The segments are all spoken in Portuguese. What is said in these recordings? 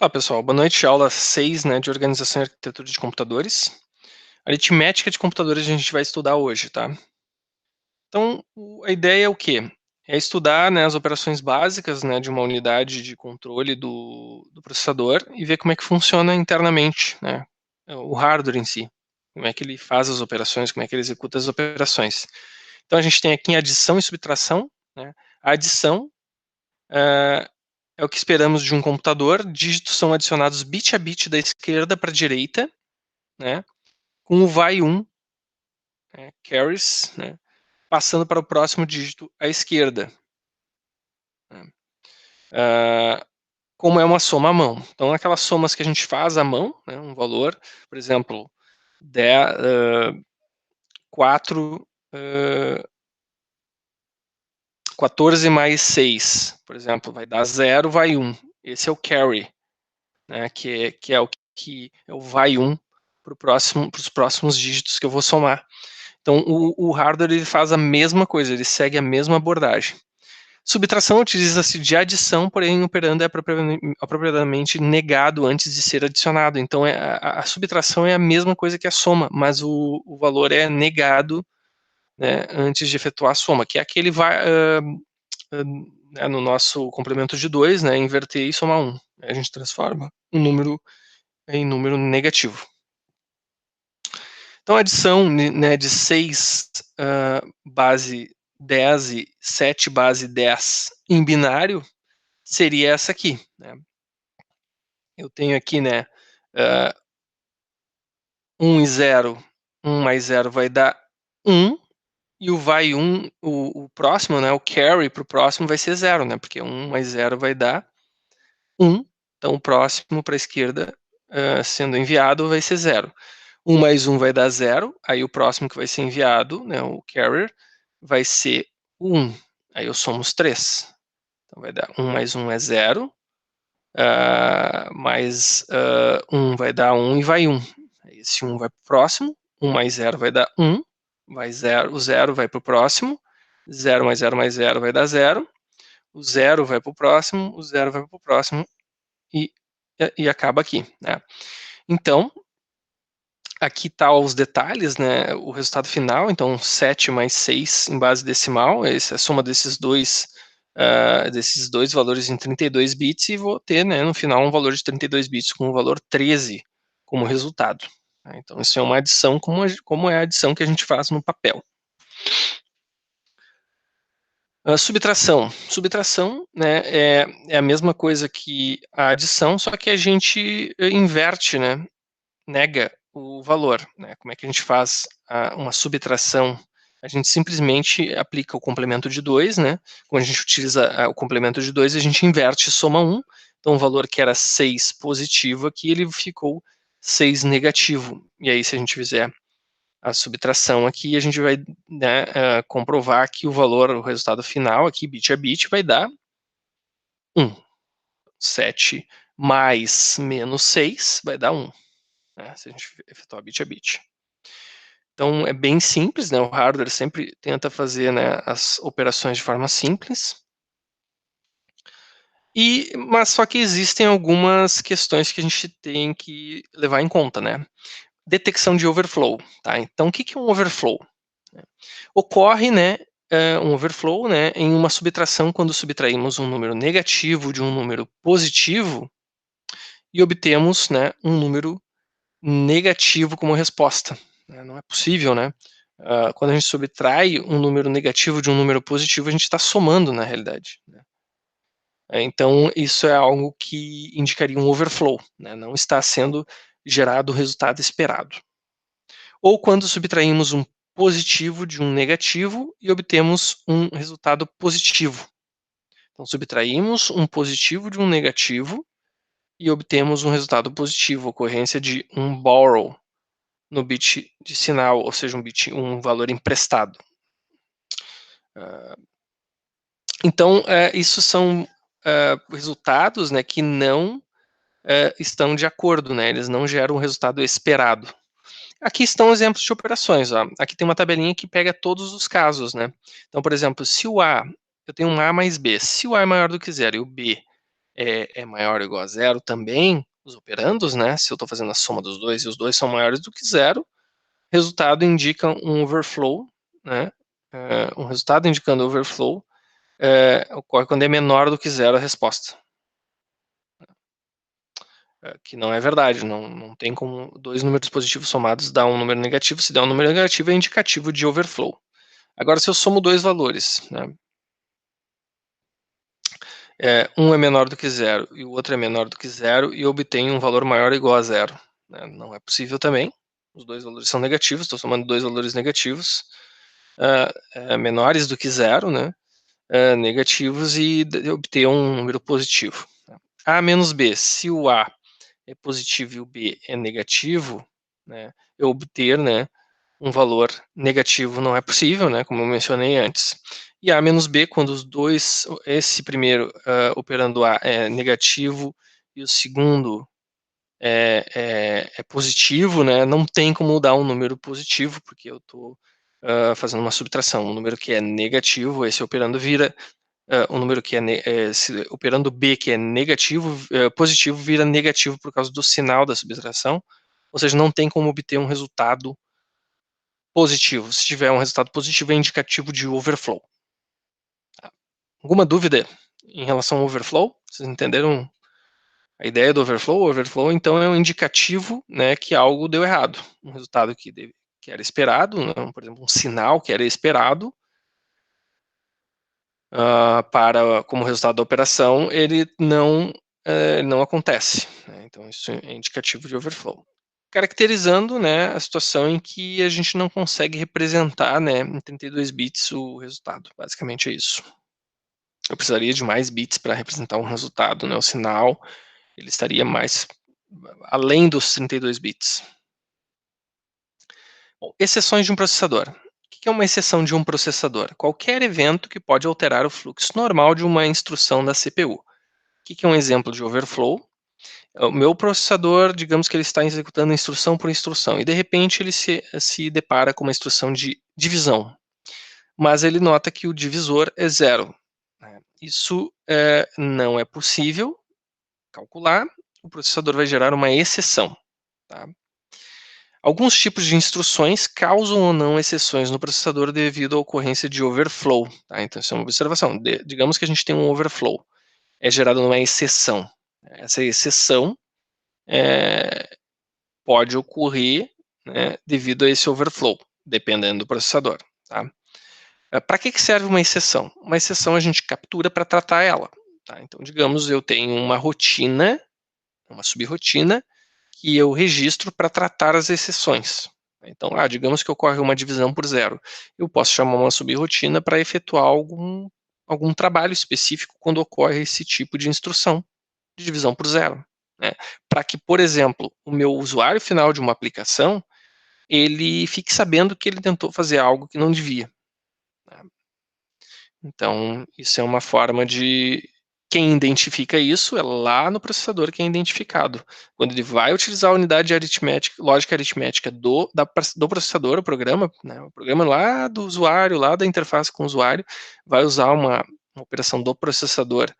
Olá, pessoal. Boa noite. Aula 6, né, de Organização e Arquitetura de Computadores. Aritmética de computadores a gente vai estudar hoje, tá? Então, a ideia é o quê? É estudar, né, as operações básicas, né, de uma unidade de controle do processador e ver como é que funciona internamente, né, o hardware em si. Como é que ele faz as operações, como é que ele executa as operações. Então, a gente tem aqui adição e subtração, né? A adição é o que esperamos de um computador. Dígitos são adicionados bit a bit da esquerda para a direita, né, com o vai 1, né, carries, né, passando para o próximo dígito à esquerda. Né. Como é uma soma à mão. Então, aquelas somas que a gente faz à mão, né, um valor, por exemplo, 4, 14 mais 6, por exemplo, vai dar 0, vai 1. Esse é o carry, né, que é o vai 1 para os próximos dígitos que eu vou somar. Então, o hardware ele faz a mesma coisa, ele segue a mesma abordagem. Subtração utiliza-se de adição, porém o operando é apropriadamente negado antes de ser adicionado. Então, a subtração é a mesma coisa que a soma, mas o valor é negado, né, antes de efetuar a soma, que é aquele vai no nosso complemento de 2, né, inverter e somar 1. A gente transforma um número em número negativo. Então, a adição, né, de 6 base 10 e 7 base 10 em binário seria essa aqui, né? Eu tenho aqui, né, 1 e 0, 1 mais 0 vai dar 1, e o vai 1, o próximo, né, o carry para o próximo vai ser 0, né, porque 1 mais 0 vai dar 1, então o próximo para a esquerda, sendo enviado, vai ser 0. 1 mais 1 vai dar 0, aí o próximo que vai ser enviado, né, o carrier, vai ser 1. Aí eu somo os 3. Então vai dar 1 mais 1 é 0, mais 1 vai dar 1 e vai 1. Esse 1 vai para o próximo, 1 mais 0 vai dar 1, vai 0, o 0 vai para o próximo, 0 mais 0 vai dar 0, o 0 vai para o próximo, o 0 vai para o próximo, e acaba aqui, né? Então, aqui tá os detalhes, né, o resultado final, então 7 mais 6 em base decimal, essa é a soma desses dois valores em 32 bits, e vou ter, né, no final um valor de 32 bits com o valor 13 como resultado. Então, isso é uma adição como é a adição que a gente faz no papel. Subtração. Subtração, né, é a mesma coisa que a adição, só que a gente inverte, né, nega o valor, né? Como é que a gente faz uma subtração? A gente simplesmente aplica o complemento de 2, né? Quando a gente utiliza o complemento de 2, a gente inverte e soma 1. Então, o valor que era 6 positivo aqui, ele ficou 6 negativo. E aí, se a gente fizer a subtração aqui, a gente vai, né, comprovar que o valor, o resultado final aqui, bit a bit, vai dar 1. 7 mais menos 6 vai dar 1. Né, se a gente efetuar bit a bit. Então, é bem simples, né? O hardware sempre tenta fazer, né, as operações de forma simples. Mas só que existem algumas questões que a gente tem que levar em conta, né? Detecção de overflow, tá? Então, o que é um overflow? Ocorre, né, um overflow, né, em uma subtração quando subtraímos um número negativo de um número positivo e obtemos, né, um número negativo como resposta. Não é possível, né? Quando a gente subtrai um número negativo de um número positivo, a gente está somando na realidade. Né? Então, isso é algo que indicaria um overflow, né? Não está sendo gerado o resultado esperado. Ou quando subtraímos um positivo de um negativo e obtemos um resultado positivo. Então, subtraímos um positivo de um negativo e obtemos um resultado positivo, ocorrência de um borrow no bit de sinal, ou seja, um valor emprestado. Então, isso são resultados, né, que não estão de acordo, né, eles não geram o resultado esperado. Aqui estão exemplos de operações. Ó. Aqui tem uma tabelinha que pega todos os casos. Né? Então, por exemplo, se o A, eu tenho um A mais B, se o A é maior do que zero e o B é maior ou igual a zero também, os operandos, né? Se eu estou fazendo a soma dos dois e os dois são maiores do que zero, resultado indica um overflow, né? Um resultado indicando overflow ocorre quando é menor do que zero a resposta. Que não é verdade, não tem como dois números positivos somados dar um número negativo. Se der um número negativo, é indicativo de overflow. Agora, se eu somo dois valores, né? Um é menor do que zero e o outro é menor do que zero e eu obtenho um valor maior ou igual a zero, né? Não é possível também. Os dois valores são negativos, estou somando dois valores negativos, menores do que zero, né? Negativos e obter um número positivo. A menos B, se o A é positivo e o B é negativo, né, eu obter, né, um valor negativo não é possível, né, como eu mencionei antes. E A menos B, quando os dois, esse primeiro operando A é negativo e o segundo é positivo, né, não tem como dar um número positivo, porque eu estou fazendo uma subtração. Um número que é negativo, esse operando vira o número que operando B, que é negativo, positivo, vira negativo por causa do sinal da subtração, ou seja, não tem como obter um resultado positivo. Se tiver um resultado positivo, é indicativo de overflow. Alguma dúvida em relação ao overflow? Vocês entenderam a ideia do overflow? O overflow, então, é um indicativo, né, que algo deu errado. Um resultado que era esperado, né, por exemplo, um sinal que era esperado, como resultado da operação, ele não acontece, né? Então, isso é indicativo de overflow. Caracterizando, né, a situação em que a gente não consegue representar, né, em 32 bits o resultado. Basicamente é isso. Eu precisaria de mais bits para representar um resultado, né? O sinal ele estaria mais além dos 32 bits. Bom, exceções de um processador. O que é uma exceção de um processador? Qualquer evento que pode alterar o fluxo normal de uma instrução da CPU. O que é um exemplo de overflow? O meu processador, digamos que ele está executando instrução por instrução, e de repente ele se depara com uma instrução de divisão, mas ele nota que o divisor é zero. Isso não é possível calcular, o processador vai gerar uma exceção. Tá? Alguns tipos de instruções causam ou não exceções no processador devido à ocorrência de overflow. Tá? Então, isso é uma observação. Digamos que a gente tem um overflow, é gerada uma exceção. Essa exceção pode ocorrer, né, devido a esse overflow, dependendo do processador. Tá? Para que serve uma exceção? Uma exceção a gente captura para tratar ela. Tá? Então, digamos, eu tenho uma rotina, uma subrrotina, que eu registro para tratar as exceções. Então, digamos que ocorre uma divisão por zero. Eu posso chamar uma subrrotina para efetuar algum trabalho específico quando ocorre esse tipo de instrução de divisão por zero. Né? Para que, por exemplo, o meu usuário final de uma aplicação, ele fique sabendo que ele tentou fazer algo que não devia. Né? Então, isso é uma forma de... Quem identifica isso é lá no processador que é identificado. Quando ele vai utilizar a unidade de aritmética, lógica aritmética do processador, o programa lá do usuário, lá da interface com o usuário, vai usar uma operação do processador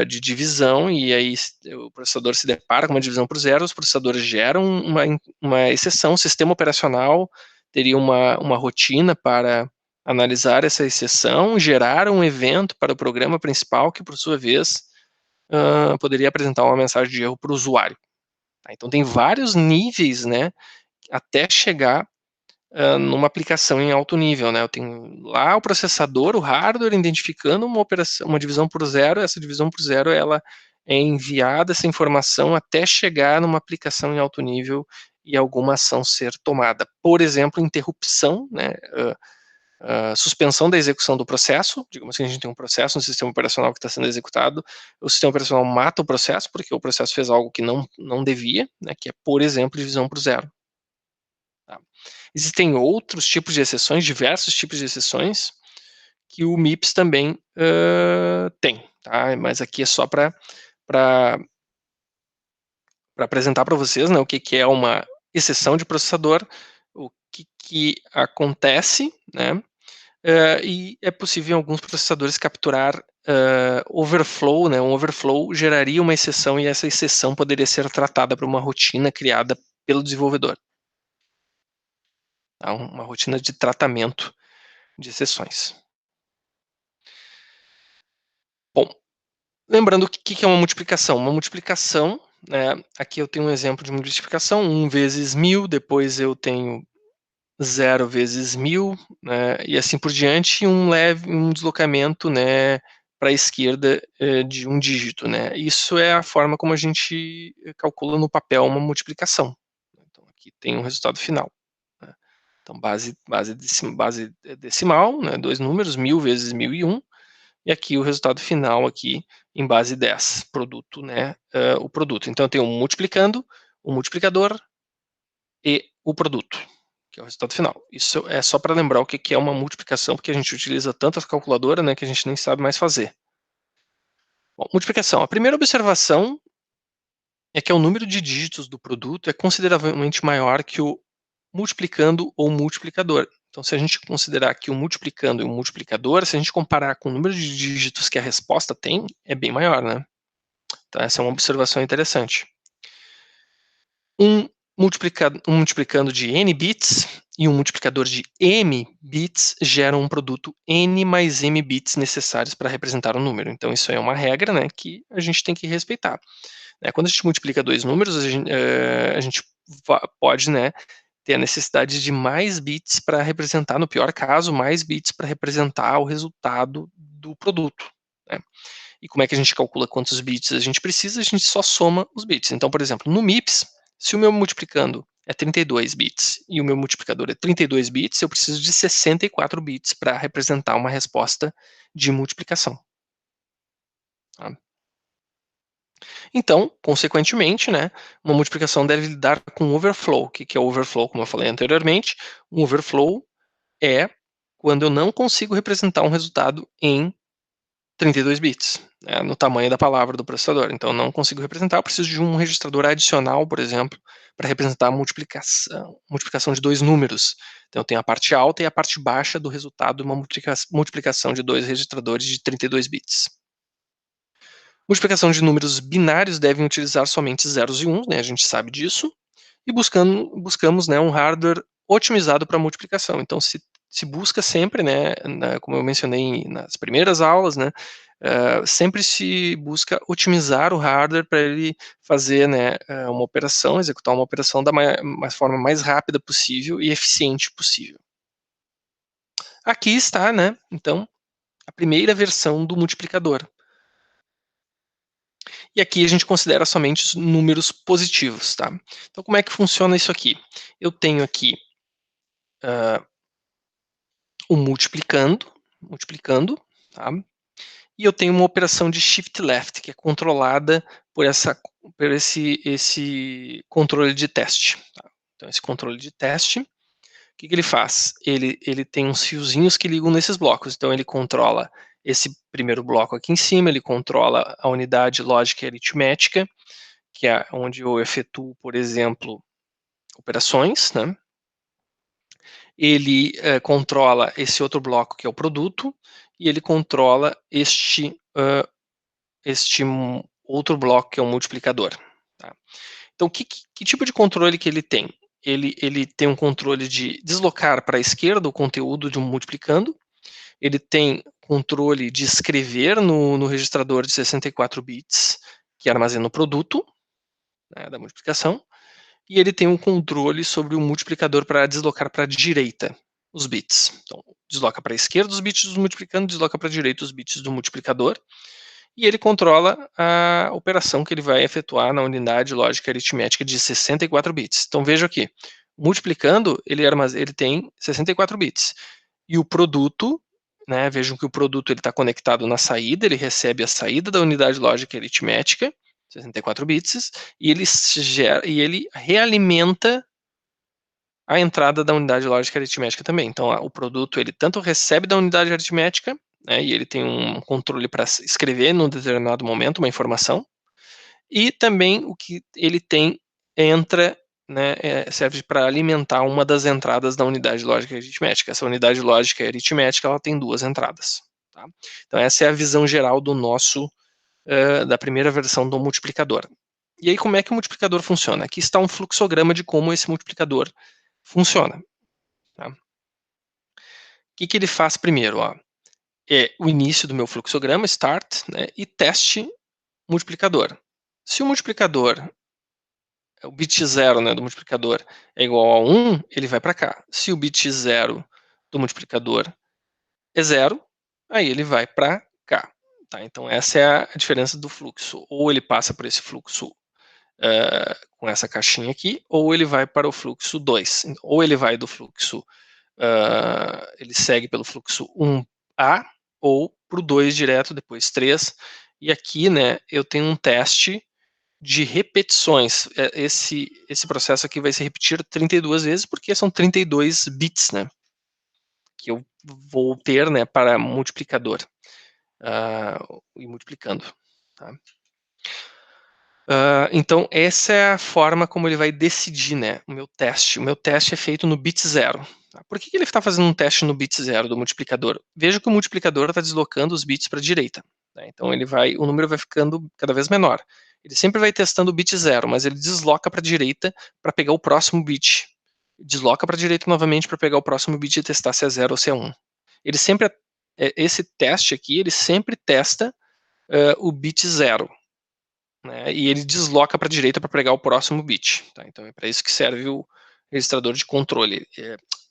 de divisão, e aí o processador se depara com uma divisão por zero, os processadores geram uma exceção, o sistema operacional teria uma rotina para analisar essa exceção, gerar um evento para o programa principal, que por sua vez poderia apresentar uma mensagem de erro para o usuário. Tá? Então tem vários níveis, né, até chegar numa aplicação em alto nível, né? Eu tenho lá o processador, o hardware, identificando uma divisão por zero, essa divisão por zero, ela é enviada, essa informação, até chegar numa aplicação em alto nível e alguma ação ser tomada. Por exemplo, interrupção, né? Suspensão da execução do processo, digamos que a gente tem um processo no sistema operacional que está sendo executado, o sistema operacional mata o processo, porque o processo fez algo que não devia, né? Que é, por exemplo, divisão por zero. Tá? Existem outros tipos de exceções, diversos tipos de exceções, que o MIPS também tem, tá? Mas aqui é só para apresentar para vocês, né, o que é uma exceção de processador, o que acontece, né? E é possível em alguns processadores capturar overflow, né, um overflow geraria uma exceção e essa exceção poderia ser tratada por uma rotina criada pelo desenvolvedor. Tá? Uma rotina de tratamento de exceções. Bom, lembrando o que é uma multiplicação. Uma multiplicação, né, aqui eu tenho um exemplo de multiplicação, 1 vezes 1000, depois eu tenho 0 vezes 1000, né, e assim por diante, um deslocamento, né, para a esquerda de um dígito, né. Isso é a forma como a gente calcula no papel uma multiplicação. Então aqui tem um resultado final, né. Então base decimal, né, 2 números, 1000 vezes 1001, e aqui o resultado final aqui em base 10, produto, né, o produto. Então eu tenho um multiplicando, um multiplicador e o produto, que é o resultado final. Isso é só para lembrar o que é uma multiplicação, porque a gente utiliza tanto a calculadora, né, que a gente nem sabe mais fazer. Bom, multiplicação. A primeira observação é que o número de dígitos do produto é consideravelmente maior que o multiplicando ou multiplicador. Então, se a gente considerar aqui o multiplicando e o multiplicador, se a gente comparar com o número de dígitos que a resposta tem, é bem maior, né? Então, essa é uma observação interessante. Um multiplicando de n bits e um multiplicador de m bits geram um produto n mais m bits necessários para representar um número. Então, isso é uma regra, né, que a gente tem que respeitar. Quando a gente multiplica dois números, a gente pode, né, ter a necessidade de mais bits para representar, no pior caso, mais bits para representar o resultado do produto, né? E como é que a gente calcula quantos bits a gente precisa? A gente só soma os bits. Então, por exemplo, no MIPS, se o meu multiplicando é 32 bits e o meu multiplicador é 32 bits, eu preciso de 64 bits para representar uma resposta de multiplicação. Tá? Então, consequentemente, né, uma multiplicação deve lidar com overflow. O que é overflow? Como eu falei anteriormente, um overflow é quando eu não consigo representar um resultado em 32 bits, né, no tamanho da palavra do processador. Então, eu não consigo representar, eu preciso de um registrador adicional, por exemplo, para representar a multiplicação de dois números. Então, eu tenho a parte alta e a parte baixa do resultado de uma multiplicação de dois registradores de 32 bits. Multiplicação de números binários devem utilizar somente zeros e uns, né, a gente sabe disso, e buscamos, né, um hardware otimizado para multiplicação. Então, se busca sempre, né, como eu mencionei nas primeiras aulas, né, sempre se busca otimizar o hardware para ele fazer, né, uma operação, executar uma operação da forma mais rápida possível e eficiente possível. Aqui está, né, então, a primeira versão do multiplicador. E aqui a gente considera somente os números positivos, tá? Então, como é que funciona isso aqui? Eu tenho aqui o multiplicando, tá? E eu tenho uma operação de shift left, que é controlada por esse controle de teste. Tá? Então, esse controle de teste, o que ele faz? Ele tem uns fiozinhos que ligam nesses blocos. Então, ele controla esse primeiro bloco aqui em cima, ele controla a unidade lógica e aritmética, que é onde eu efetuo, por exemplo, operações, né? Ele controla esse outro bloco que é o produto, e ele controla este outro bloco que é o multiplicador. Tá? Então, que tipo de controle que ele tem? Ele tem um controle de deslocar para a esquerda o conteúdo de um multiplicando, ele tem controle de escrever no registrador de 64 bits, que armazena o produto, né, da multiplicação, e ele tem um controle sobre o multiplicador para deslocar para a direita os bits. Então, desloca para a esquerda os bits do multiplicando, desloca para a direita os bits do multiplicador, e ele controla a operação que ele vai efetuar na unidade lógica aritmética de 64 bits. Então, veja aqui, multiplicando, ele tem 64 bits, e o produto, né, vejam que o produto está conectado na saída, ele recebe a saída da unidade lógica aritmética, 64 bits, e ele realimenta a entrada da unidade lógica aritmética também. Então, o produto ele tanto recebe da unidade aritmética, né, e ele tem um controle para escrever num determinado momento uma informação, e também o que ele tem entra, né, serve para alimentar uma das entradas da unidade lógica aritmética. Essa unidade lógica aritmética ela tem duas entradas. Tá? Então essa é a visão geral do nosso, da primeira versão do multiplicador. E aí como é que o multiplicador funciona? Aqui está um fluxograma de como esse multiplicador funciona. Tá? O que ele faz primeiro? Ó? É o início do meu fluxograma, start, né, e teste multiplicador. Se o multiplicador, o bit 0, né, do multiplicador é igual a 1, ele vai para cá. Se o bit 0 do multiplicador é 0, aí ele vai para cá. Tá? Então essa é a diferença do fluxo. Ou ele passa por esse fluxo com essa caixinha aqui, ou ele vai para o fluxo 2. Ou ele vai do fluxo, ele segue pelo fluxo 1A, ou para o 2 direto, depois 3. E aqui, né, eu tenho um teste de repetições. Esse processo aqui vai se repetir 32 vezes, porque são 32 bits, né, que eu vou ter, né, para multiplicador, e multiplicando. Tá? Então, essa é a forma como ele vai decidir, né, o meu teste. O meu teste é feito no bit 0. Tá? Por que ele está fazendo um teste no bit 0 do multiplicador? Veja que o multiplicador está deslocando os bits para a direita. Tá? Então, o número vai ficando cada vez menor. Ele sempre vai testando o bit 0, mas ele desloca para a direita para pegar o próximo bit. Desloca para a direita novamente para pegar o próximo bit e testar se é 0 ou se é 1. Ele sempre, esse teste aqui, ele sempre testa o bit 0. Né, e ele desloca para a direita para pegar o próximo bit. Tá? Então é para isso que serve o registrador de controle.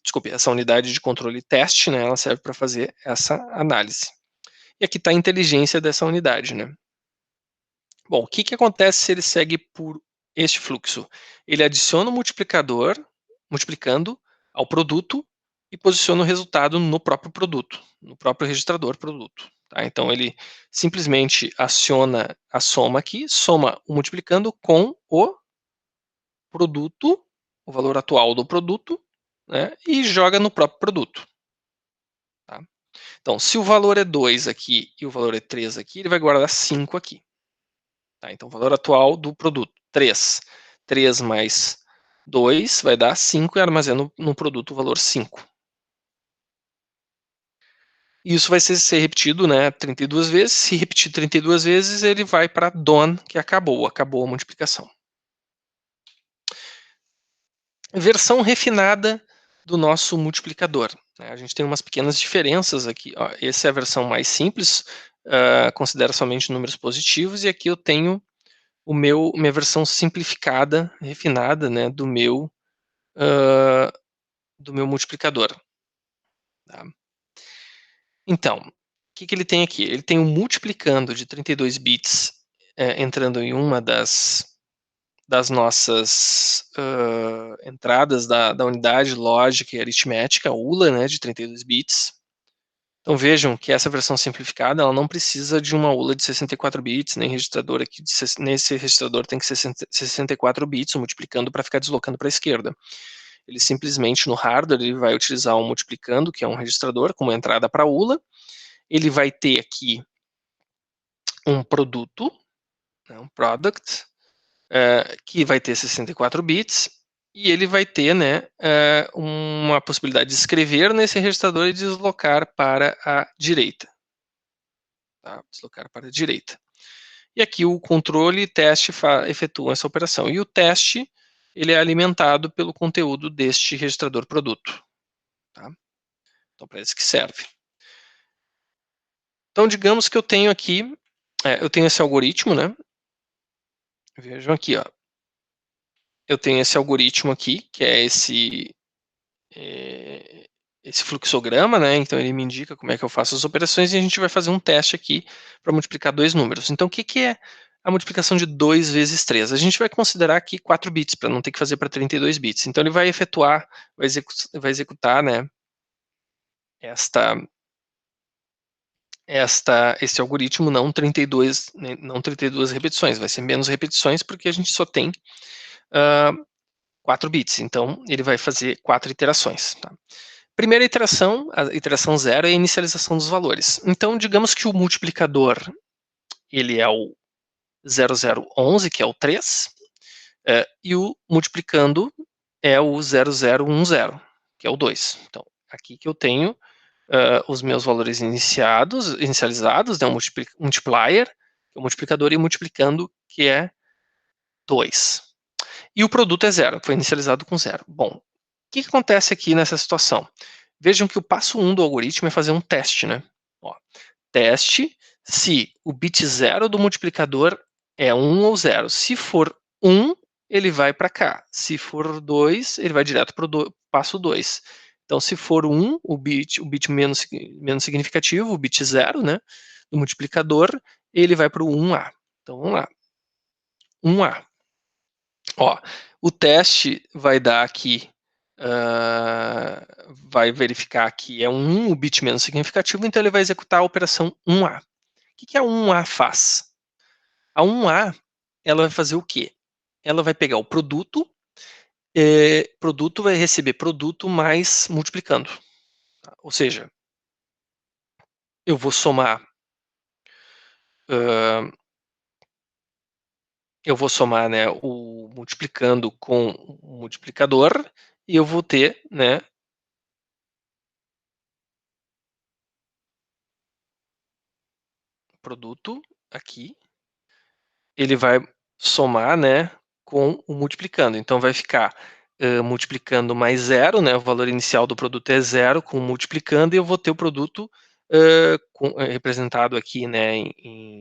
Desculpe, essa unidade de controle teste, né, ela serve para fazer essa análise. E aqui está a inteligência dessa unidade. Né? Bom, o que acontece se ele segue por este fluxo? Ele adiciona o multiplicador, multiplicando ao produto, e posiciona o resultado no próprio produto, no próprio registrador produto. Tá? Então ele simplesmente aciona a soma aqui, soma o multiplicando com o produto, o valor atual do produto, né, e joga no próprio produto. Tá? Então, se o valor é 2 aqui e o valor é 3 aqui, ele vai guardar 5 aqui. Tá? Então, o valor atual do produto, 3. 3 mais 2 vai dar 5 e armazena no produto o valor 5. Isso vai ser repetido, né, 32 vezes. Se repetir 32 vezes, ele vai para done, que acabou a multiplicação. Versão refinada do nosso multiplicador. A gente tem umas pequenas diferenças aqui. Ó. Essa é a versão mais simples, considera somente números positivos, e aqui eu tenho minha versão simplificada, refinada, né, do meu multiplicador. Tá? Então, o que ele tem aqui? Ele tem um multiplicando de 32 bits entrando em uma das nossas entradas da unidade lógica e aritmética, ULA, né, de 32 bits. Então vejam que essa versão simplificada, ela não precisa de uma ULA de 64 bits, nem registrador aqui, nesse registrador tem que ser 64 bits, multiplicando para ficar deslocando para a esquerda. Ele simplesmente, no hardware, ele vai utilizar um multiplicando, que é um registrador, como entrada para a ULA. Ele vai ter aqui um produto, né, um product, que vai ter 64 bits, e ele vai ter, né, uma possibilidade de escrever nesse registrador e deslocar para a direita. Tá? Deslocar para a direita. E aqui o controle e teste efetuam essa operação. E o teste, ele é alimentado pelo conteúdo deste registrador produto. Tá? Então, para isso que serve. Então, digamos que eu tenho aqui, eu tenho esse algoritmo, né? Vejam aqui, ó. Eu tenho esse algoritmo aqui, que é esse fluxograma, né? Então ele me indica como é que eu faço as operações e a gente vai fazer um teste aqui para multiplicar dois números. Então o que é a multiplicação de 2 vezes 3? A gente vai considerar aqui 4 bits, para não ter que fazer para 32 bits. Então ele vai efetuar, vai executar, né, esse algoritmo não 32, né, não 32 repetições, vai ser menos repetições porque a gente só tem 4 bits, então ele vai fazer 4 iterações. Tá? Primeira iteração, a iteração 0, é a inicialização dos valores. Então, digamos que o multiplicador ele é o 0011, que é o 3, e o multiplicando é o 0010, que é o 2. Então, aqui que eu tenho os meus valores inicializados, né, um multiplier, que é o multiplicador, e multiplicando, que é 2. E o produto é 0, foi inicializado com 0. Bom, o que acontece aqui nessa situação? Vejam que o passo 1 do algoritmo é fazer um teste, né? Ó, teste se o bit 0 do multiplicador é 1 ou 0. Se for 1, ele vai para cá. Se for 2, ele vai direto para o passo 2. Então, se for 1, o bit menos significativo, o bit 0, né, do multiplicador, ele vai para o 1A. Então, vamos lá. 1A. Ó, o teste vai dar aqui, vai verificar que é 1 o bit menos significativo, então ele vai executar a operação 1A. O que a 1A faz? A 1A, ela vai fazer o quê? Ela vai pegar o produto, produto vai receber produto mais multiplicando. Ou seja, eu vou somar, né, o multiplicando com o multiplicador, e eu vou ter, né, produto aqui, ele vai somar, né, com o multiplicando. Então vai ficar multiplicando mais 0, né, o valor inicial do produto é 0, com multiplicando, e eu vou ter o produto representado aqui, né,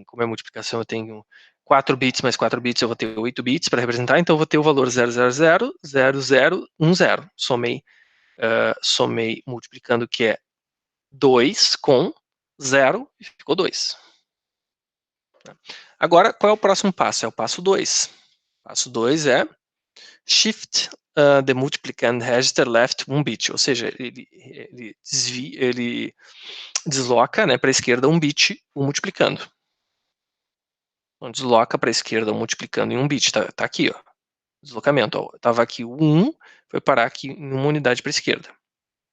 como é multiplicação, eu tenho 4 bits mais 4 bits, eu vou ter 8 bits para representar, então eu vou ter o valor 0000010. Somei multiplicando, que é 2 com 0, e ficou 2. Agora, qual é o próximo passo? É o passo 2. Passo 2 é shift the multiplicand register left 1 bit, ou seja, ele desloca, né, para a esquerda 1 bit o multiplicando. Então, desloca para a esquerda multiplicando em 1 bit, tá aqui, ó, deslocamento. Estava aqui o 1, foi parar aqui em uma unidade para a esquerda.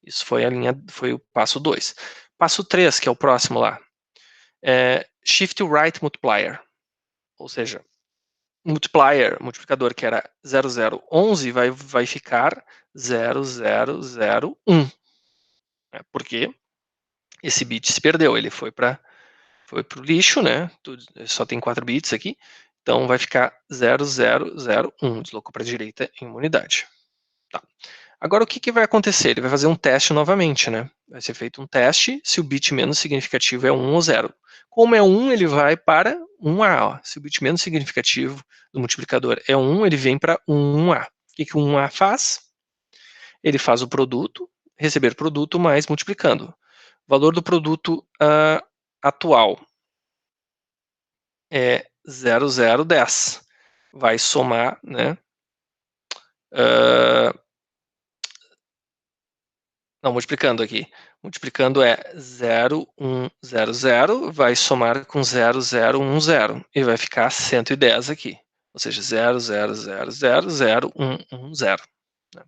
Isso foi o passo 2. Passo 3, que é o próximo lá, é shift right multiplier, ou seja, multiplicador que era 0011 vai ficar 0001, né? Porque esse bit se perdeu, ele foi para o lixo, né? Só tem 4 bits aqui, então vai ficar 0001, deslocou para a direita em uma unidade. Tá. Agora o que vai acontecer? Ele vai fazer um teste novamente, né? Vai ser feito um teste se o bit menos significativo é 1 ou 0. Como é 1, ele vai para 1A. Ó. Se o bit menos significativo do multiplicador é 1, ele vem para 1A. O que o 1A faz? Ele faz o produto, receber produto mais multiplicando. O valor do produto atual é 0010. Vai somar, né? Não, multiplicando aqui. Multiplicando é 0100, vai somar com 0010 e vai ficar 110 aqui. Ou seja, 0000110. Né?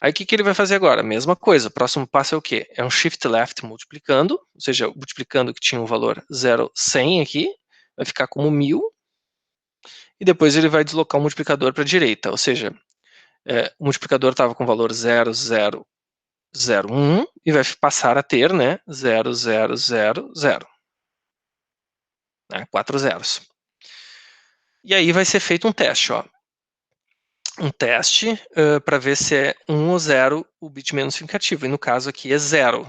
Aí o que ele vai fazer agora? Mesma coisa. O próximo passo é o quê? É um shift left multiplicando, ou seja, multiplicando que tinha um valor 0100 aqui, vai ficar como 1000. E depois ele vai deslocar o multiplicador para a direita, ou seja, o multiplicador estava com o valor 0001 e vai passar a ter, né, 0000, né, 4 zeros. E aí vai ser feito um teste, ó. Um teste para ver se é 1 ou 0 o bit menos significativo, e no caso aqui é 0.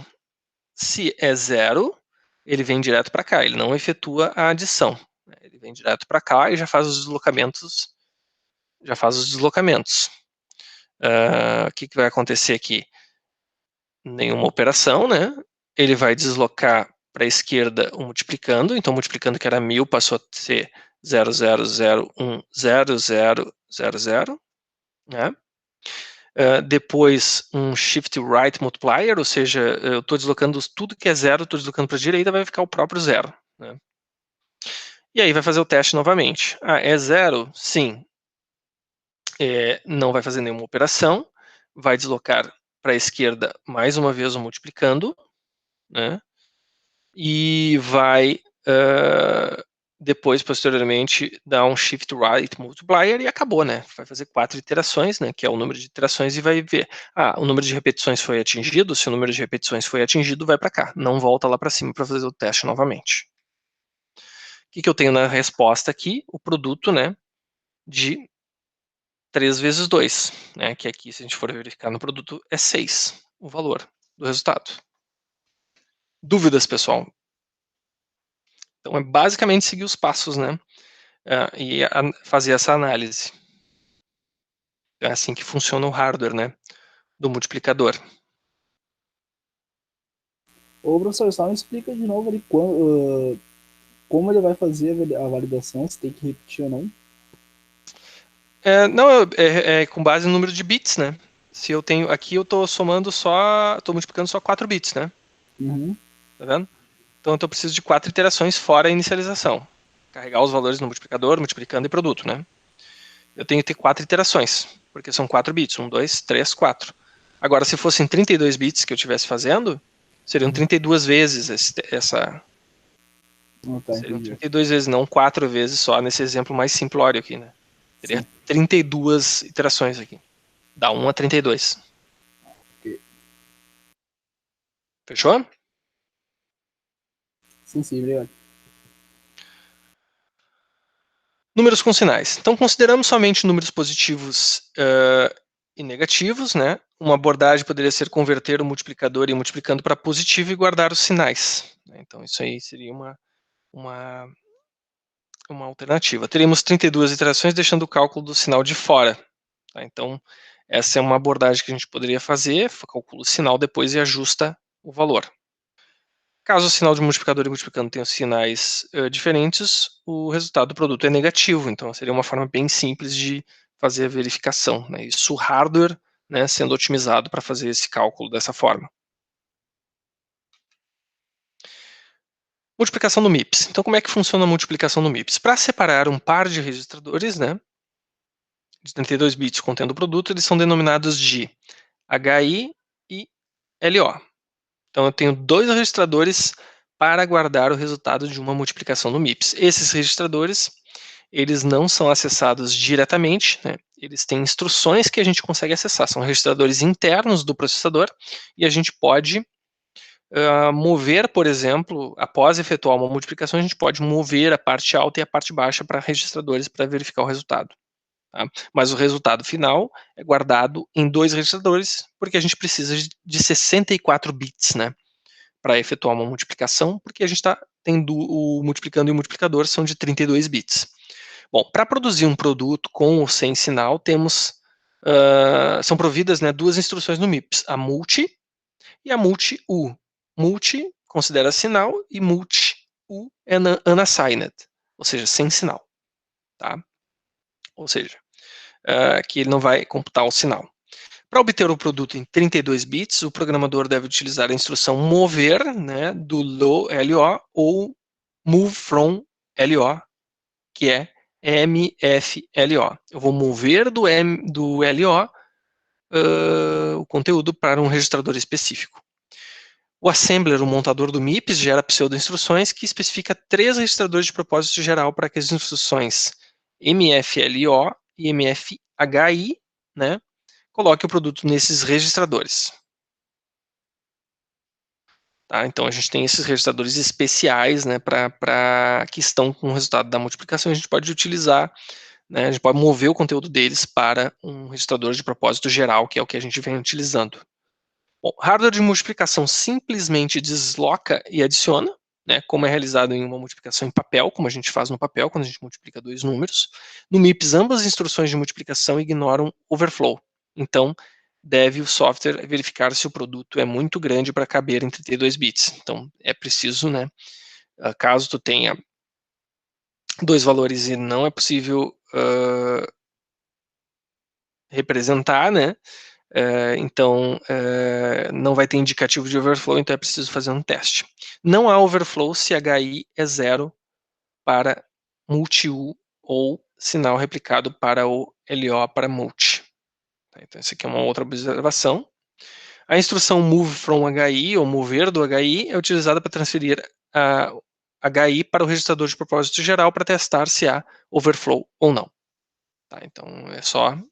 Se é 0, ele vem direto para cá, ele não efetua a adição. Ele vem direto para cá e já faz os deslocamentos. O que vai acontecer aqui? Nenhuma operação, né? Ele vai deslocar para a esquerda o multiplicando, então multiplicando que era 1000 passou a ser 00010000, né? Depois um shift right multiplier, ou seja, eu estou deslocando tudo que é 0, estou deslocando para a direita, vai ficar o próprio 0, né? E aí vai fazer o teste novamente. É 0? Sim. Não vai fazer nenhuma operação, vai deslocar para a esquerda mais uma vez o multiplicando, né? E vai depois, posteriormente, dá um shift right multiplier e acabou, né? Vai fazer 4 iterações, né? Que é o número de iterações e vai ver, o número de repetições foi atingido, se o número de repetições foi atingido, vai para cá, não volta lá para cima para fazer o teste novamente. O que eu tenho na resposta aqui? O produto, né, de 3 vezes 2, né, que aqui, se a gente for verificar no produto, é 6, o valor do resultado. Dúvidas, pessoal? Então, é basicamente seguir os passos, né, e fazer essa análise. É assim que funciona o hardware, né, do multiplicador. Ô, professor, só me explica de novo ali como ele vai fazer a validação, se tem que repetir ou não. Não, é com base no número de bits, né? Se eu tenho aqui, eu estou multiplicando só 4 bits, né? Uhum. Tá vendo? Então eu preciso de 4 iterações fora a inicialização. Carregar os valores no multiplicador, multiplicando e produto, né? Eu tenho que ter 4 iterações, porque são 4 bits. 1, 2, 3, 4. Agora, se fossem 32 bits que eu estivesse fazendo, seriam 32 vezes essa. Tá, Seriam entendi. 32 vezes, não 4 vezes só nesse exemplo mais simplório aqui, né? Teria Sim. 32 iterações aqui. Dá 1 a 32. Ok. Fechou? Sim, sim, obrigado. Números com sinais. Então, consideramos somente números positivos e negativos, né? Uma abordagem poderia ser converter o multiplicador e multiplicando para positivo e guardar os sinais. Então, isso aí seria uma, uma alternativa. Teríamos 32 iterações, deixando o cálculo do sinal de fora. Tá? Então, essa é uma abordagem que a gente poderia fazer, calcula o sinal depois e ajusta o valor. Caso o sinal de multiplicador e multiplicando tenham sinais diferentes, o resultado do produto é negativo. Então, seria uma forma bem simples de fazer a verificação. Né? Isso o hardware, né, sendo otimizado para fazer esse cálculo dessa forma. Multiplicação no MIPS. Então, como é que funciona a multiplicação no MIPS? Para separar um par de registradores, né, de 32 bits contendo o produto, eles são denominados de HI e LO. Então, eu tenho 2 registradores para guardar o resultado de uma multiplicação no MIPS. Esses registradores, eles não são acessados diretamente, né? Eles têm instruções que a gente consegue acessar. São registradores internos do processador e a gente pode mover, por exemplo, após efetuar uma multiplicação, a gente pode mover a parte alta e a parte baixa para registradores para verificar o resultado. Tá? Mas o resultado final é guardado em 2 registradores, porque a gente precisa de 64 bits, né? Para efetuar uma multiplicação, porque a gente está tendo o multiplicando e o multiplicador são de 32 bits. Bom, para produzir um produto com ou sem sinal, são providas, né, 2 instruções no MIPS, a multi e a multi-u. Multi considera sinal e multi-u é unassigned, ou seja, sem sinal. Tá? Ou seja, que ele não vai computar o sinal. Para obter o produto em 32 bits, o programador deve utilizar a instrução mover, né, do LO ou move from LO, que é MFLO. Eu vou mover do LO o conteúdo para um registrador específico. O assembler, o montador do MIPS, gera pseudo-instruções que especifica 3 registradores de propósito geral para que as instruções MFLO e MFHI, né, coloque o produto nesses registradores. Tá? Então, a gente tem esses registradores especiais, né, que estão com o resultado da multiplicação, a gente pode utilizar, né, a gente pode mover o conteúdo deles para um registrador de propósito geral, que é o que a gente vem utilizando. Bom, hardware de multiplicação simplesmente desloca e adiciona, né, como é realizado em uma multiplicação em papel, como a gente faz no papel, quando a gente multiplica 2 números. No MIPS, ambas as instruções de multiplicação ignoram overflow. Então, deve o software verificar se o produto é muito grande para caber em 32 bits. Então, é preciso, né, caso tu tenha 2 valores e não é possível representar, né, então, não vai ter indicativo de overflow, então é preciso fazer um teste. Não há overflow se HI é 0 para multi-U ou sinal replicado para o LO para multi. Então, essa aqui é uma outra observação. A instrução move from HI, ou mover do HI, é utilizada para transferir HI para o registrador de propósito geral para testar se há overflow ou não. Tá? Então,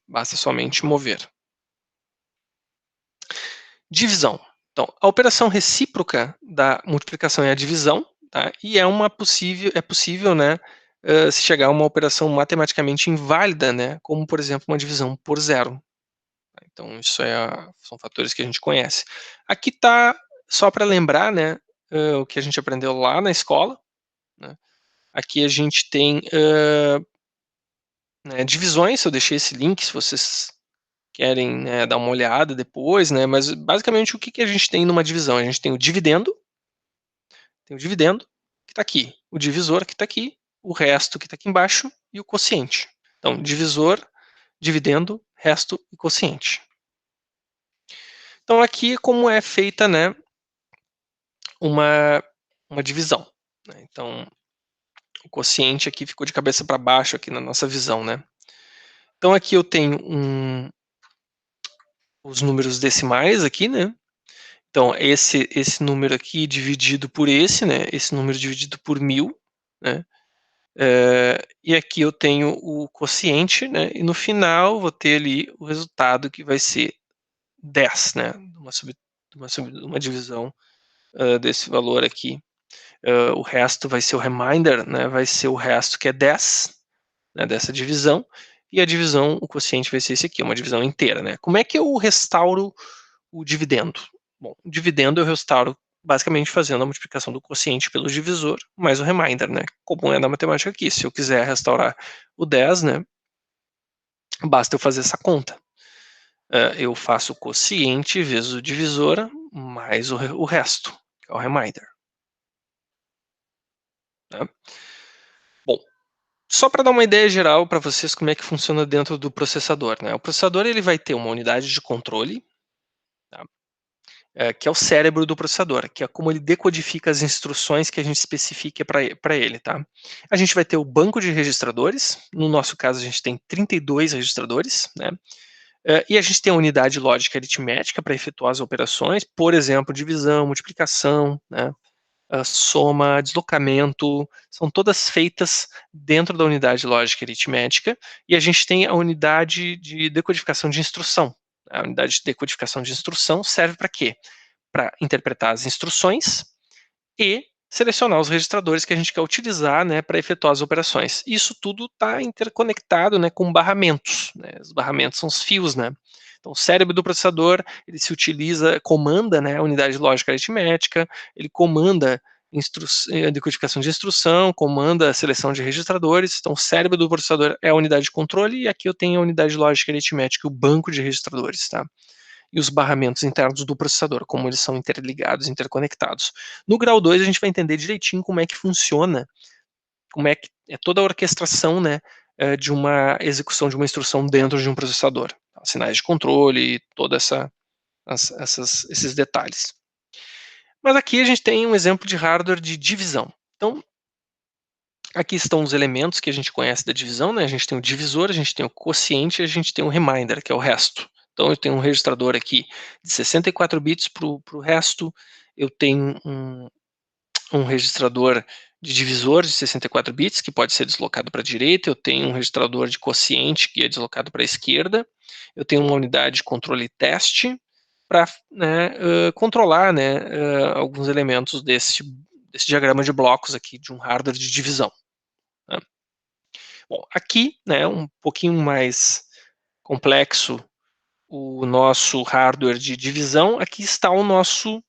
basta somente mover. Divisão. Então, a operação recíproca da multiplicação é a divisão, tá? E é possível, né, se chegar a uma operação matematicamente inválida, né, como, por exemplo, uma divisão por zero. Então, isso são fatores que a gente conhece. Aqui está, só para lembrar, né, o que a gente aprendeu lá na escola. Né? Aqui a gente tem né, divisões, eu deixei esse link se vocês querem, né, dar uma olhada depois, né, mas basicamente o que a gente tem numa divisão? A gente tem o dividendo que está aqui, o divisor que está aqui, o resto que está aqui embaixo e o quociente. Então, divisor, dividendo, resto e quociente. Então, aqui como é feita, né, uma divisão. Né? Então, o quociente aqui ficou de cabeça para baixo aqui na nossa visão, né? Então, aqui eu tenho os números decimais aqui, né? Então, esse número aqui dividido por esse número dividido por 1000, né? E aqui eu tenho o quociente, né? E no final vou ter ali o resultado que vai ser 10, né? Uma divisão desse valor aqui. O resto vai ser o remainder, né? Vai ser o resto que é 10, né? Dessa divisão. E a divisão, o quociente vai ser esse aqui, uma divisão inteira, né? Como é que eu restauro o dividendo? Bom, o dividendo eu restauro basicamente fazendo a multiplicação do quociente pelo divisor, mais o remainder, né? Como é na matemática aqui. Se eu quiser restaurar o 10, né? Basta eu fazer essa conta. Eu faço o quociente vezes o divisor, mais o resto, que é o remainder. Tá? Bom, só para dar uma ideia geral para vocês como é que funciona dentro do processador. Né? O processador ele vai ter uma unidade de controle, tá? Que é o cérebro do processador, que é como ele decodifica as instruções que a gente especifica para ele. Tá? A gente vai ter o banco de registradores, no nosso caso a gente tem 32 registradores, né? E a gente tem a unidade lógica aritmética para efetuar as operações, por exemplo, divisão, multiplicação, né? Soma, deslocamento, são todas feitas dentro da unidade lógica aritmética, e a gente tem a unidade de decodificação de instrução. A unidade de decodificação de instrução serve para quê? Para interpretar as instruções e selecionar os registradores que a gente quer utilizar, né, para efetuar as operações. Isso tudo está interconectado, né, com barramentos. Né? Os barramentos são os fios, né? Então, o cérebro do processador, ele se utiliza, comanda, né, a unidade lógica aritmética, ele comanda a decodificação de instrução, comanda a seleção de registradores. Então, o cérebro do processador é a unidade de controle, e aqui eu tenho a unidade lógica aritmética, o banco de registradores, tá? E os barramentos internos do processador, como eles são interligados, interconectados. No grau 2, a gente vai entender direitinho como é que funciona, como é que é toda a orquestração, né, de uma execução de uma instrução dentro de um processador. Sinais de controle, esses detalhes. Mas aqui a gente tem um exemplo de hardware de divisão. Então, aqui estão os elementos que a gente conhece da divisão, né? A gente tem o divisor, a gente tem o quociente e a gente tem o remainder, que é o resto. Então, eu tenho um registrador aqui de 64 bits para o resto, eu tenho um registrador de divisor de 64 bits, que pode ser deslocado para a direita, eu tenho um registrador de quociente, que é deslocado para a esquerda, eu tenho uma unidade de controle teste, para, né, controlar, né, alguns elementos desse diagrama de blocos aqui, de um hardware de divisão. Né? Bom, aqui, né, um pouquinho mais complexo o nosso hardware de divisão, aqui está o nosso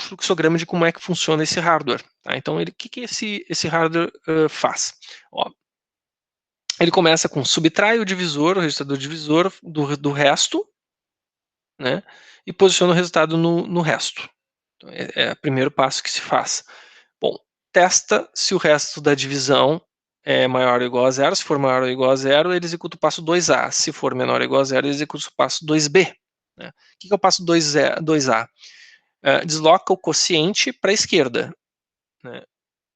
fluxograma de como é que funciona esse hardware. Tá? Então, o que esse hardware faz? Ó, ele começa com subtrai o divisor, o registrador divisor do resto, né, e posiciona o resultado no resto. Então, é o primeiro passo que se faz. Bom, testa se o resto da divisão é maior ou igual a zero. Se for maior ou igual a zero, ele executa o passo 2A. Se for menor ou igual a zero, ele executa o passo 2B. Né? O que é o passo 2A? Desloca o quociente para a esquerda, né?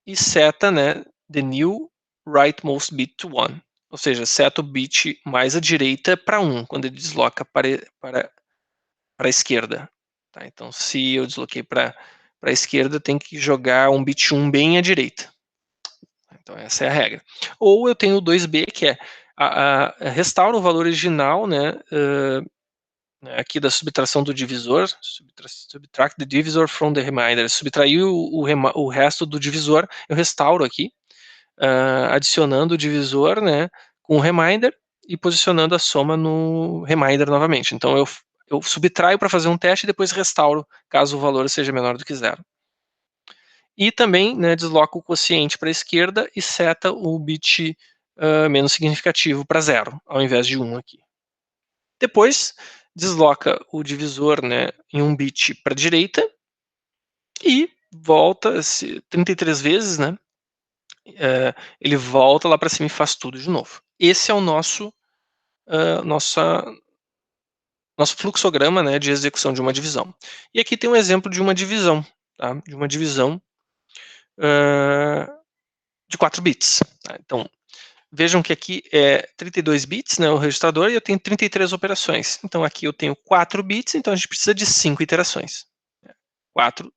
E seta, né, the new rightmost bit to 1. Ou seja, seta o bit mais à direita para 1, quando ele desloca para a esquerda. Tá? Então, se eu desloquei para para a esquerda tem que jogar um bit 1 bem à direita. Então essa é a regra. Ou eu tenho o 2b, que é restaura o valor original, né, aqui da subtração do divisor, subtract the divisor from the remainder, subtraiu o resto do divisor, eu restauro aqui, adicionando o divisor, né, com o remainder e posicionando a soma no remainder novamente. Então eu subtraio para fazer um teste e depois restauro, caso o valor seja menor do que 0. E também, né, desloca o quociente para a esquerda e seta o bit menos significativo para 0, ao invés de 1 aqui. Depois, desloca o divisor, né, em um bit para a direita e volta 33 vezes, né, ele volta lá para cima e faz tudo de novo. Esse é o nosso fluxograma, né, de execução de uma divisão. E aqui tem um exemplo de uma divisão, tá? De uma divisão de 4 bits. Tá? Então, vejam que aqui é 32 bits, né, o registrador, e eu tenho 33 operações. Então, aqui eu tenho 4 bits, então a gente precisa de 5 iterações. 4,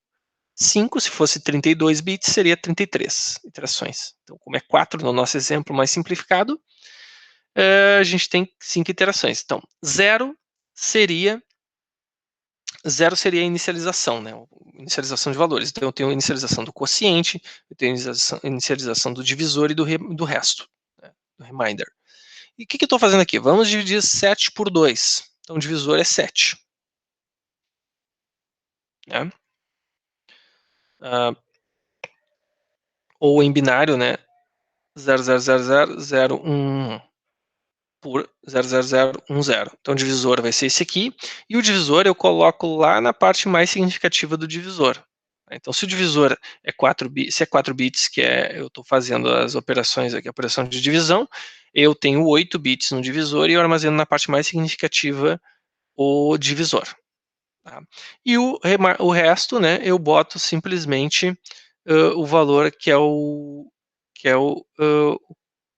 5, se fosse 32 bits, seria 33 iterações. Então, como é 4 no nosso exemplo mais simplificado, a gente tem 5 iterações. Então, 0 seria a inicialização, né? Inicialização de valores. Então, eu tenho a inicialização do quociente, eu tenho a inicialização do divisor e do resto, né? Do remainder. E o que eu estou fazendo aqui? Vamos dividir 7 por 2. Então, o divisor é 7. Né? Ou em binário, né? 0,000,0,1 por 0,0010. Então, o divisor vai ser esse aqui. E o divisor eu coloco lá na parte mais significativa do divisor. Então, se o divisor é 4 bits, se é 4 bits, que eu estou fazendo as operações aqui, a operação de divisão, eu tenho 8 bits no divisor e eu armazeno na parte mais significativa o divisor. Tá? E o resto, né, eu boto simplesmente o valor que é o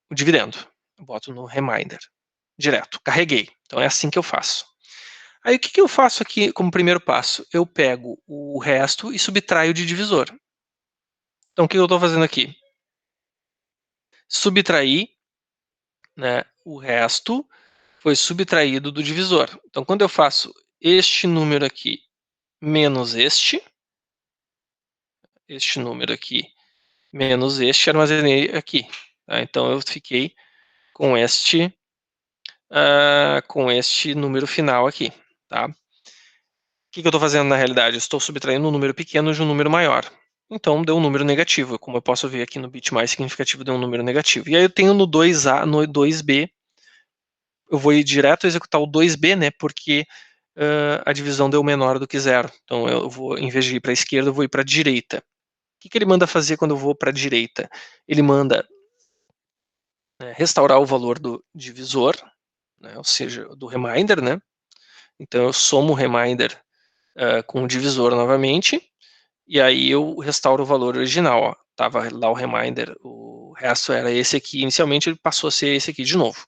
dividendo. Eu boto no remainder, direto, carreguei. Então é assim que eu faço. Aí o que eu faço aqui como primeiro passo? Eu pego o resto e subtraio de divisor. Então o que eu estou fazendo aqui? Subtrair, né, o resto foi subtraído do divisor. Então quando eu faço este número aqui menos este número aqui menos este, armazenei aqui. Tá? Então eu fiquei com este número final aqui. Tá? O que eu estou fazendo na realidade? Eu estou subtraindo um número pequeno de um número maior. Então deu um número negativo. Como eu posso ver aqui no bit mais significativo, deu um número negativo. E aí eu tenho no 2A, no 2B, eu vou ir direto executar o 2B, né? Porque a divisão deu menor do que 0. Então eu vou, em vez de ir para a esquerda, eu vou ir para a direita. O que ele manda fazer quando eu vou para a direita? Ele manda restaurar o valor do divisor, né, ou seja, do remainder, né? Então eu somo o remainder com o divisor novamente, e aí eu restauro o valor original. Ó. Tava lá o remainder, o resto era esse aqui, inicialmente ele passou a ser esse aqui de novo.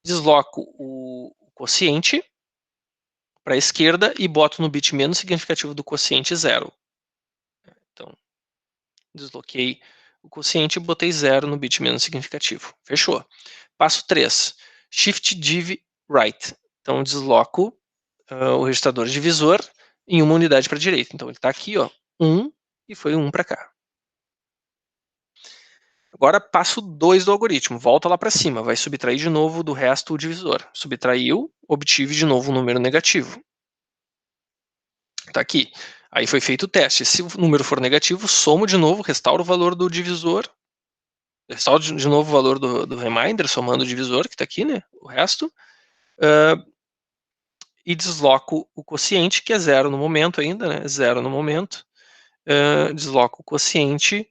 Desloco o quociente para a esquerda e boto no bit menos significativo do quociente 0. Então, desloquei o quociente e botei 0 no bit menos significativo. Fechou. Passo 3. Shift Div Right. Então, desloco o registrador divisor em uma unidade para a direita. Então, ele está aqui, ó, 1, e foi 1 para cá. Agora, passo 2 do algoritmo. Volta lá para cima. Vai subtrair de novo do resto o divisor. Subtraiu, obtive de novo um número negativo. Está aqui. Aí foi feito o teste. Se o número for negativo, somo de novo, restauro o valor do divisor, restauro de novo o valor do remainder, somando o divisor, que está aqui, né? O resto. E desloco o quociente, que é 0 no momento ainda, né? 0 no momento. Desloco o quociente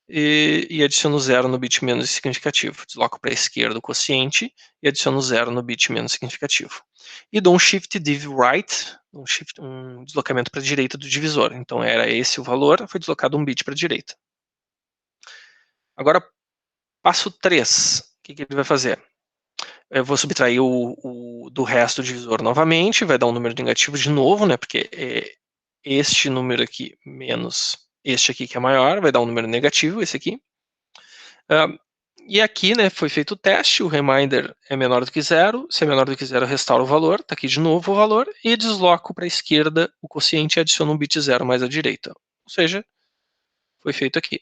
e adiciono 0 no bit menos significativo. Desloco para a esquerda o quociente e adiciono 0 no bit menos significativo. E dou um Shift Div Right, um deslocamento para a direita do divisor. Então era esse o valor, foi deslocado um bit para a direita. Agora, passo 3. O que ele vai fazer? Eu vou subtrair do resto do divisor novamente, vai dar um número negativo de novo, né? Porque este número aqui menos este aqui que é maior, vai dar um número negativo, esse aqui. E aqui, né, foi feito o teste, o reminder é menor do que zero, se é menor do que zero, eu restauro o valor, tá aqui de novo o valor, e desloco para a esquerda o quociente e adiciono um bit zero mais à direita. Ou seja, foi feito aqui.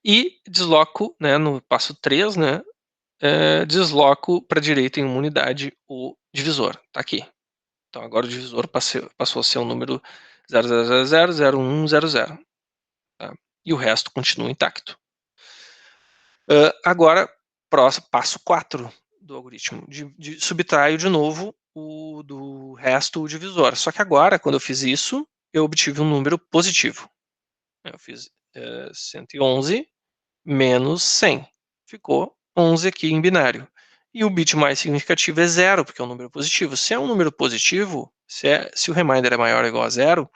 E desloco, né, no passo 3, né, desloco para a direita em uma unidade o divisor, tá aqui. Então agora o divisor passou a ser um número 0,000,0100, tá? E o resto continua intacto. Agora, passo 4 do algoritmo, subtraio de novo do resto o divisor. Só que agora, quando eu fiz isso, eu obtive um número positivo. Eu fiz 111 menos 100. Ficou 11 aqui em binário. E o bit mais significativo é 0, porque é um número positivo. Se é um número positivo, se o reminder é maior ou igual a 0,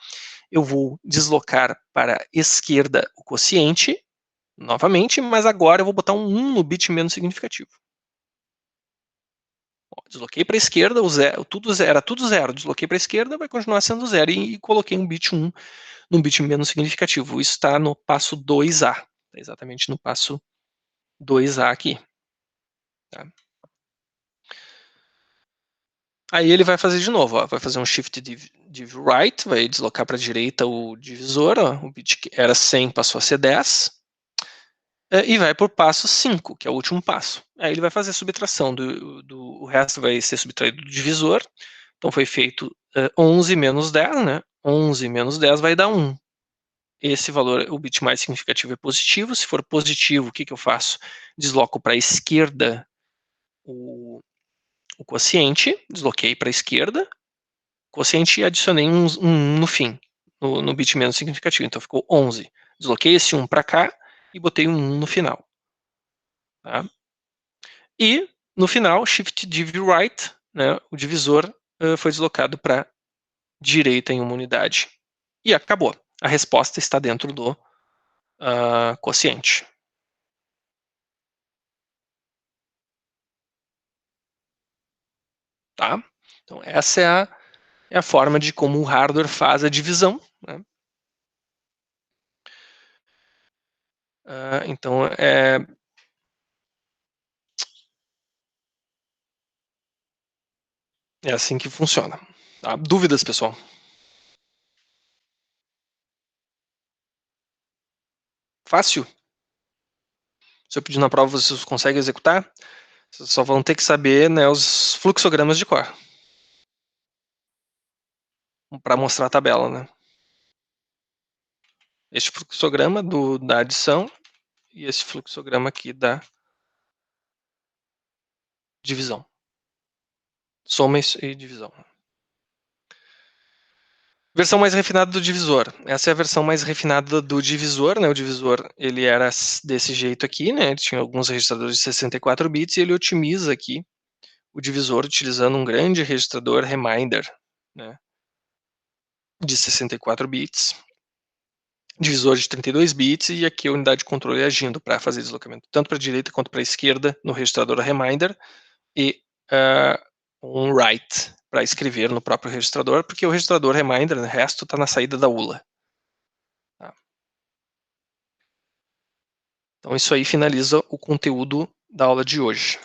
eu vou deslocar para a esquerda o quociente, novamente, mas agora eu vou botar um 1 no bit menos significativo. Ó, desloquei para a esquerda, era tudo zero. Desloquei para a esquerda, vai continuar sendo zero. E coloquei um bit 1 no bit menos significativo. Isso está no passo 2A. Está exatamente no passo 2A aqui. Tá? Aí ele vai fazer de novo, ó, vai fazer um shift div right, vai deslocar para a direita o divisor, ó, o bit que era 100 passou a ser 10, e vai para o passo 5, que é o último passo. Aí ele vai fazer a subtração, o resto vai ser subtraído do divisor, então foi feito 11 menos 10, né? 11 menos 10 vai dar 1. Esse valor, o bit mais significativo é positivo, se for positivo, o que eu faço? Desloco para a esquerda o quociente, desloquei para a esquerda, quociente e adicionei um 1 no fim, no bit menos significativo, então ficou 11. Desloquei esse 1 para cá e botei um 1 no final. Tá? E, no final, shift div right, né, o divisor foi deslocado para direita em uma unidade. E acabou. A resposta está dentro do quociente. Tá? Então, essa é a forma de como o hardware faz a divisão. Né? Então, é assim que funciona. Tá? Dúvidas, pessoal? Fácil? Se eu pedir na prova, vocês conseguem executar? Vocês só vão ter que saber, né, os fluxogramas de cor. Para mostrar a tabela, né? Este fluxograma da adição e esse fluxograma aqui da divisão. Soma e divisão. Versão mais refinada do divisor. Essa é a versão mais refinada do divisor, né? O divisor, ele era desse jeito aqui, né? Ele tinha alguns registradores de 64 bits e ele otimiza aqui o divisor utilizando um grande registrador reminder, né? De 64 bits. Divisor de 32 bits e aqui a unidade de controle agindo para fazer deslocamento tanto para a direita quanto para a esquerda no registrador reminder e um write para escrever no próprio registrador, porque o registrador reminder, o resto está na saída da ULA. Tá? Então isso aí finaliza o conteúdo da aula de hoje.